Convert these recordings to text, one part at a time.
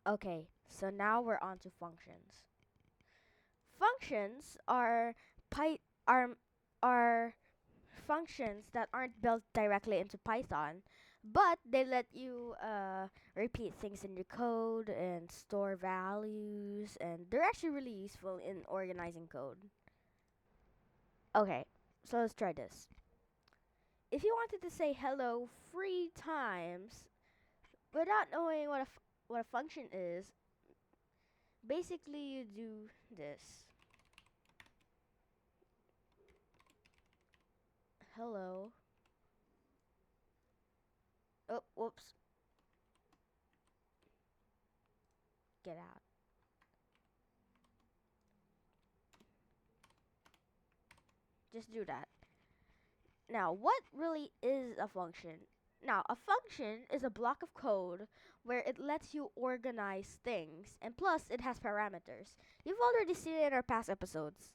Okay, so now we're on to functions. Functions are are functions that aren't built directly into Python, but they let you repeat things in your code and store values, and they're actually really useful in organizing code. Okay, so let's try this. If you wanted to say hello 3 times without knowing what a function is, basically you do this. Hello. Oh, whoops. Get out. Just do that. Now, what really is a function? Now, a function is a block of code where it lets you organize things, and plus, it has parameters. You've already seen it in our past episodes.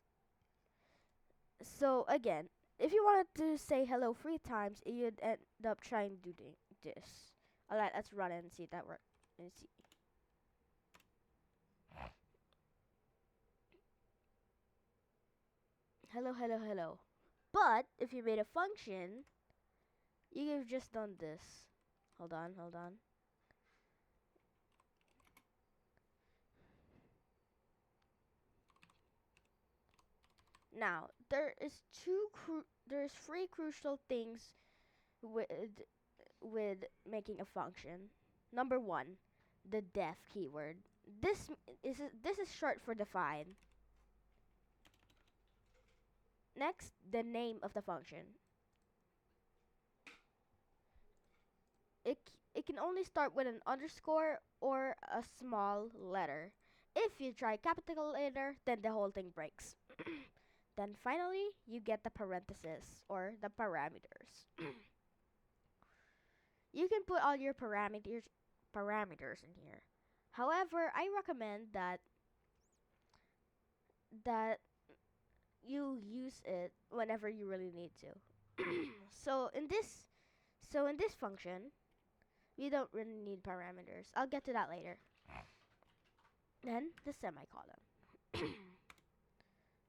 So, again, if you wanted to say hello 3 times, you'd end up trying to do this. Alright, let's run it and see if that works. And see. Hello, hello, hello. But, if you made a function, you've just done this. Hold on, hold on. Now, there's three crucial things with with making a function. Number one, the def keyword. This is short for define. Next, the name of the function. It can only start with an underscore or a small letter. If you try capital letter, then the whole thing breaks. Then finally, you get the parentheses or the parameters. You can put all your parameters in here. However, I recommend that you use it whenever you really need to. so in this so in this function, you don't really need parameters. I'll get to that later. Then the semicolon.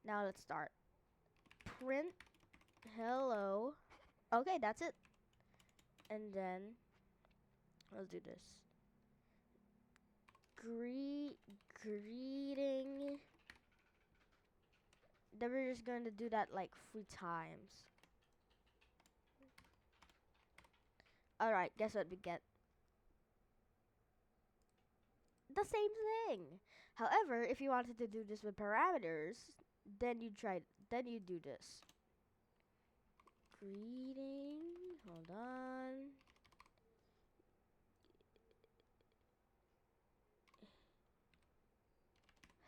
Now let's start. Print hello. Okay, that's it. And then we'll do this. Greeting. Then we're just going to do that like 3 times. Alright, guess what we get? The same thing. However, if you wanted to do this with parameters, then you do this. Greeting. Hold on.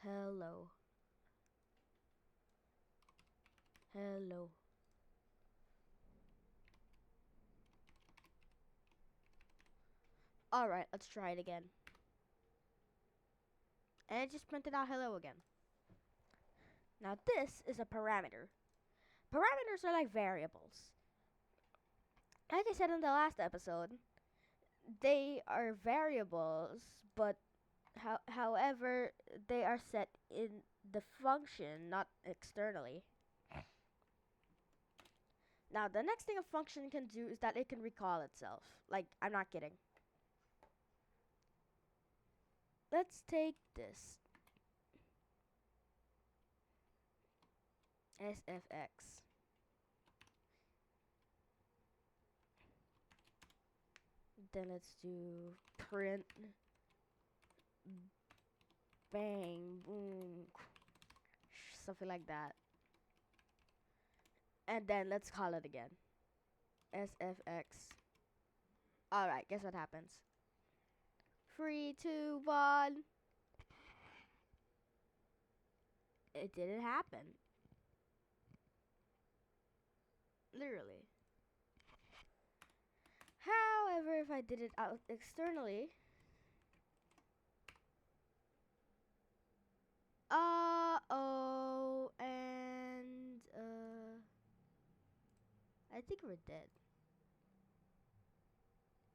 Hello. Hello. Alright, let's try it again. And it just printed out hello again. Now this is a parameter. Parameters are like variables. Like I said in the last episode, they are variables, but however, they are set in the function, not externally. Now, the next thing a function can do is that it can recall itself. Like, I'm not kidding. Let's take this. SFX. Then let's do print bang boom, something like that. And then let's call it again. SFX. Alright, guess what happens? 3, 2, 1. It didn't happen. Literally. However, if I did it out externally, oh, and I think we're dead.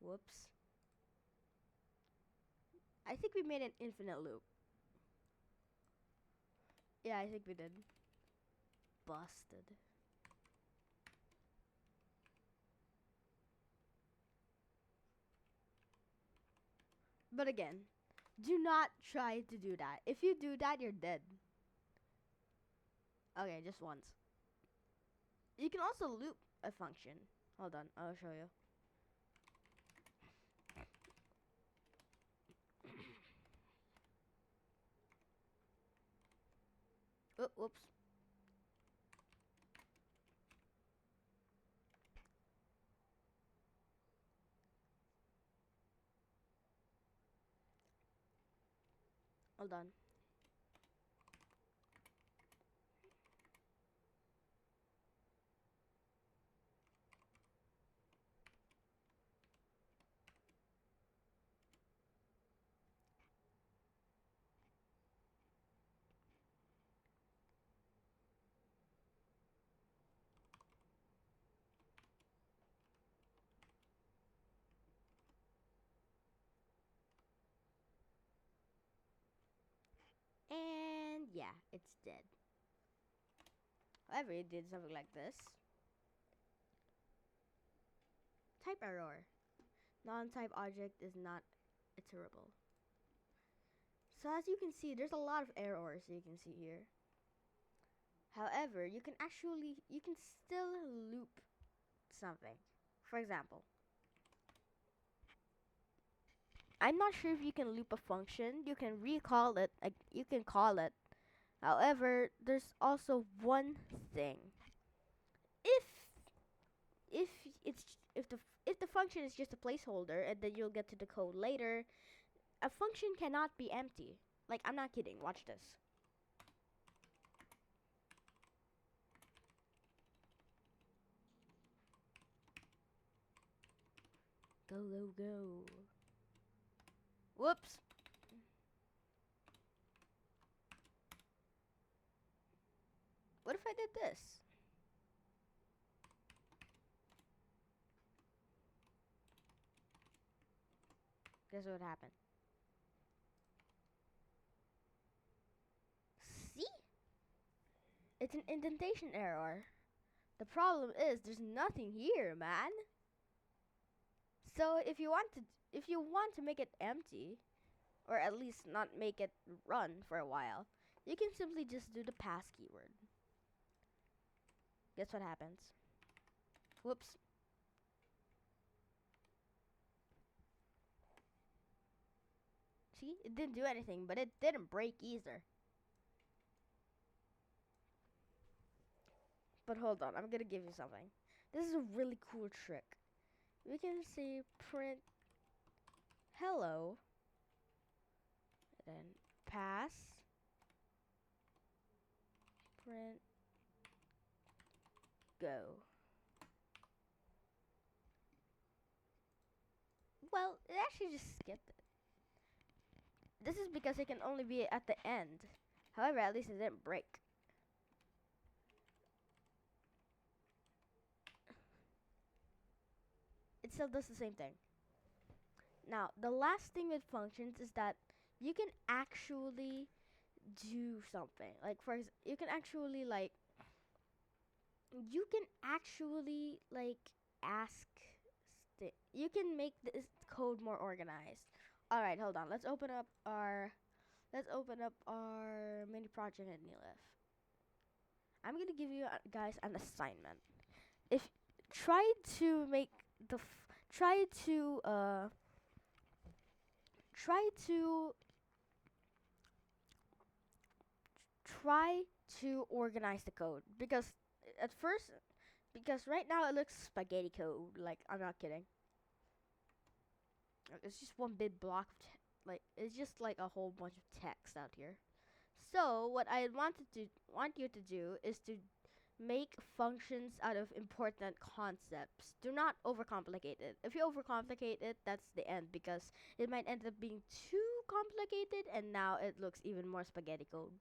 Whoops. I think we made an infinite loop. Yeah, I think we did. Busted. But again, do not try to do that. If you do that, you're dead. Okay, just once. You can also loop a function. Hold on, I'll show you. Oh, whoops. Hold on. And yeah, it's dead. However, it did something like this. Type error. Non-type object is not iterable. So as you can see, there's a lot of errors you can see here. However, you can still loop something. For example, I'm not sure if you can loop a function. You can recall it. You can call it. However, there's also one thing. If if it's if the function is just a placeholder and then you'll get to the code later, a function cannot be empty. Like, I'm not kidding. Watch this. Go, go, go. Whoops. What if I did this? Guess what happened? See? It's an indentation error. The problem is there's nothing here, man. So if you want to make it empty, or at least not make it run for a while, you can simply just do the pass keyword. Guess what happens? Whoops. See, it didn't do anything, but it didn't break either. But hold on, I'm gonna give you something. This is a really cool trick. We can say print hello, and then pass, print go. Well, it actually just skipped it. This is because it can only be at the end. However, at least it didn't break. It still does the same thing. Now, the last thing with functions is that you can actually do something. Like, you can actually ask. You can make this code more organized. All right, hold on. Let's open up our mini project at Neolif. I'm gonna give you guys an assignment. If try to make the try to try to try to organize the code, because at first because right now it looks spaghetti code. Like, I'm not kidding. It's just one big block of it's just like a whole bunch of text out here. So what I want you to do is to make functions out of important concepts. Do not overcomplicate it. If you overcomplicate it, that's the end, because it might end up being too complicated and now it looks even more spaghetti code.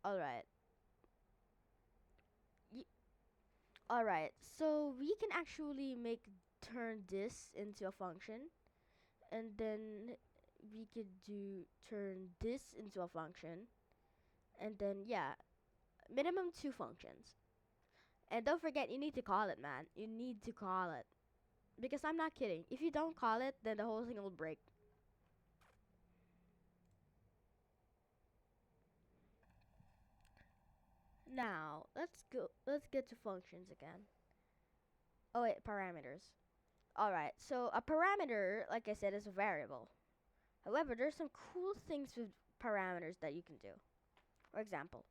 Alright. Alright, so we can actually make turn this into a function, and then we could do turn this into a function, and then yeah, minimum 2 functions. And don't forget, you need to call it, man. You need to call it. Because I'm not kidding. If you don't call it, then the whole thing will break. Now, let's get to functions again. Oh wait, parameters. Alright, so a parameter, like I said, is a variable. However, there's some cool things with parameters that you can do. For example,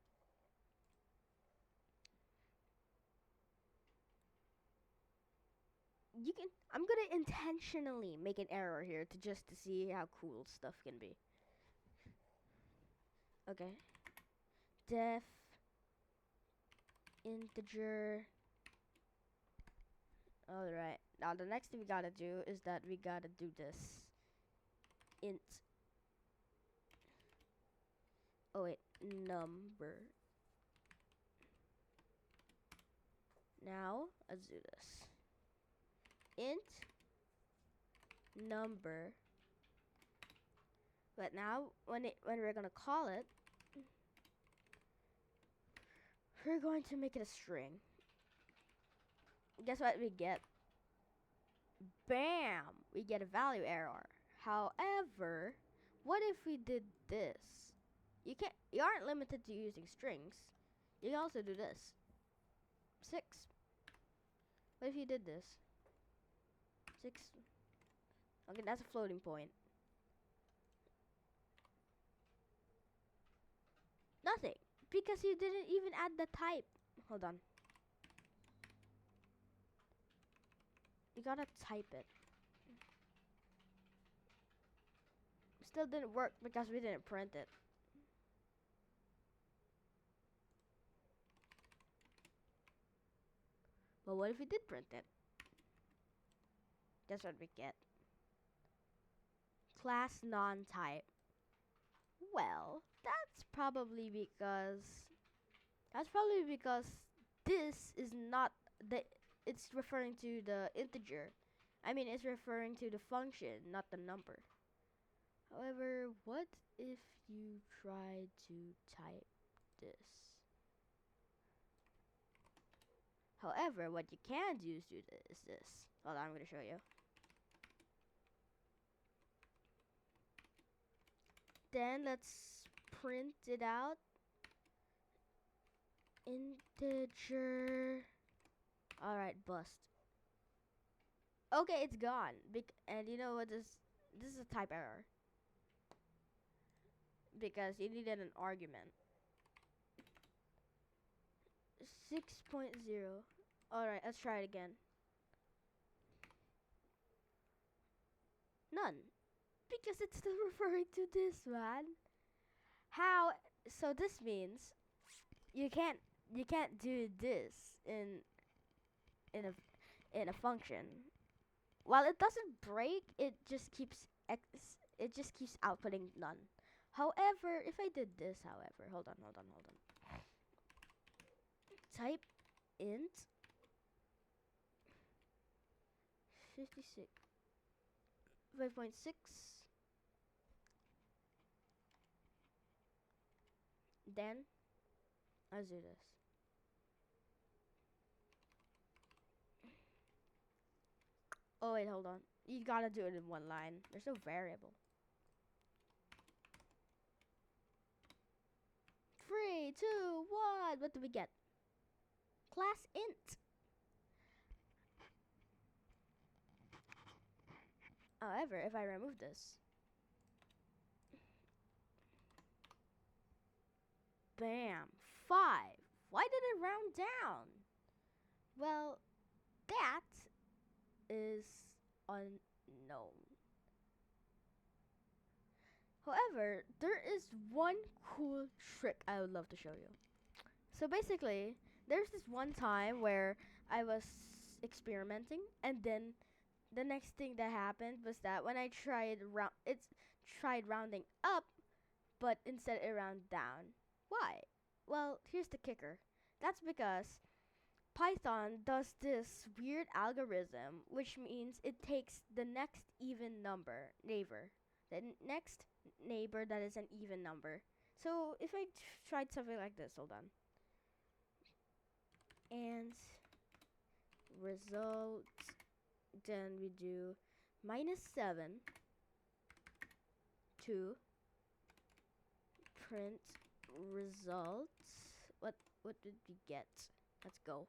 I'm gonna intentionally make an error here to see how cool stuff can be. Okay. Def integer. Alright. Now the next thing we gotta do is that we gotta do this. Int. Oh wait, number. Now let's do this. Int number. But now when we're gonna call it, we're going to make it a string. Guess what we get? Bam! We get a value error. However, what if we did this? You aren't limited to using strings. You can also do this. 6. What if you did this? 6. Okay, that's a floating point. Nothing. Because you didn't even add the type. Hold on. You gotta type it. Still didn't work because we didn't print it. But what if we did print it? Guess what we get? Class non-type. Well, that's probably because this is not it's referring to the integer. I mean, it's referring to the function, not the number. However, what if you try to type this? However, what you can do is this. Hold on, I'm gonna show you. Then let's print it out. Integer. Alright, bust. Okay, it's gone. And you know what? This is a type error. Because you needed an argument. 6.0. Alright, let's try it again. None. Because it's still referring to this, man. How? So this means you can't do this in a function. While it doesn't break, it just keeps outputting none. However, if I did this, hold on. Type int 56 5.6. Then I'll do this. Oh wait, hold on. You gotta do it in one line. There's no variable. 3, 2, 1. What do we get? Class int. However, if I remove this, bam, 5. Why did it round down? Well, that is unknown. However, there is one cool trick I would love to show you. So basically, there's this one time where I was experimenting, and then the next thing that happened was that when I tried tried rounding up, but instead it rounded down. Why? Well, here's the kicker. That's because Python does this weird algorithm, which means it takes the next even neighbor, next neighbor that is an even number. So if I tried something like this, hold on, and result, then we do -7 to print results. What did we get? Let's go.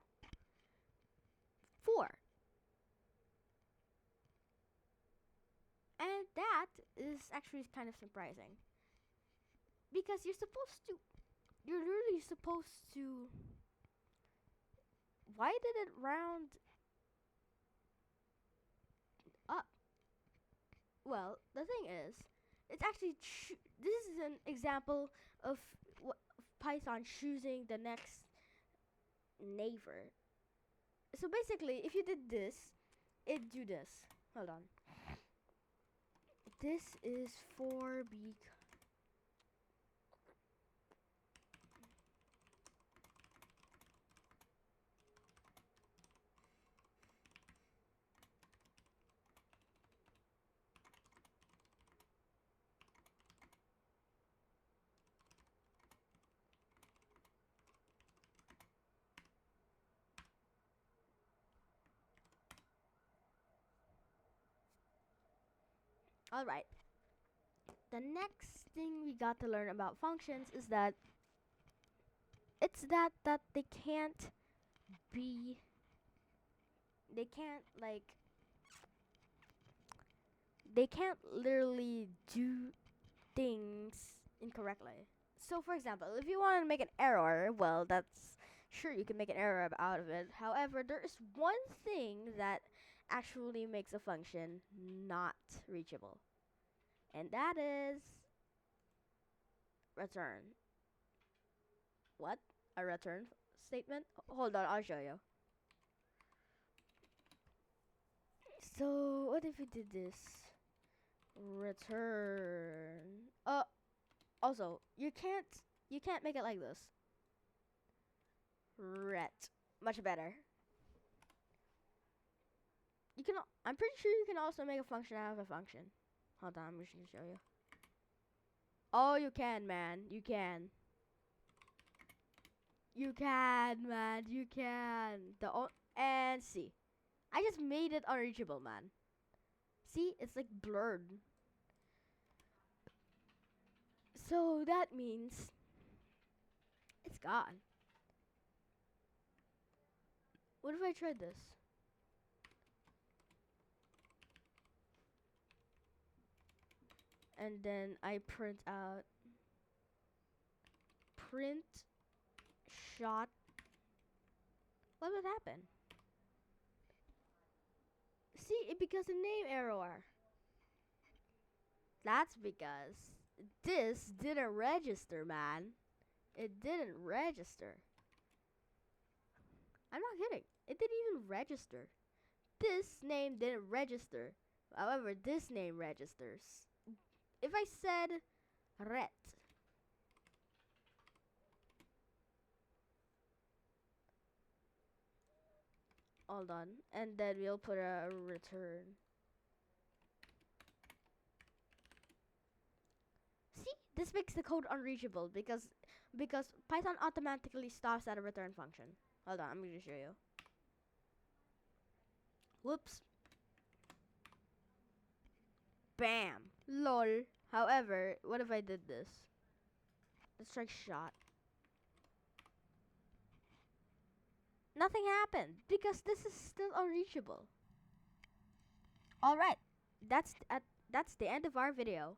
4. And that is actually kind of surprising. Because you're literally supposed to, why did it round up? Well, the thing is, it's actually, this is an example of Python choosing the next neighbor. So basically, if you did this, it'd do this. Hold on. This is for Alright. The next thing we got to learn about functions is that they can't be, they can't like, they can't literally do things incorrectly. So for example, if you want to make an error, well, that's sure you can make an error out of it. However, there is one thing that actually makes a function not reachable, and that is return. What? A return statement? Hold on, I'll show you. So what if we did this? Return. Also, you can't make it like this. Ret. Much better. You can. I'm pretty sure you can also make a function out of a function. Hold on, I'm just gonna show you. Oh, you can, man. You can. You can, man. You can. And see, I just made it unreachable, man. See, it's like blurred. So that means it's gone. What if I tried this? And then I print out print shot. What would happen? See, it becomes a name error. That's because this didn't register, man. It didn't register. I'm not kidding. It didn't even register. This name didn't register. However, this name registers. If I said ret, hold on, and then we'll put a return. See, this makes the code unreachable because Python automatically stops at a return function. Hold on, I'm gonna show you. Whoops. Bam. Lol. However, what if I did this? Let's try shot. Nothing happened because this is still unreachable. Alright, that's the end of our video.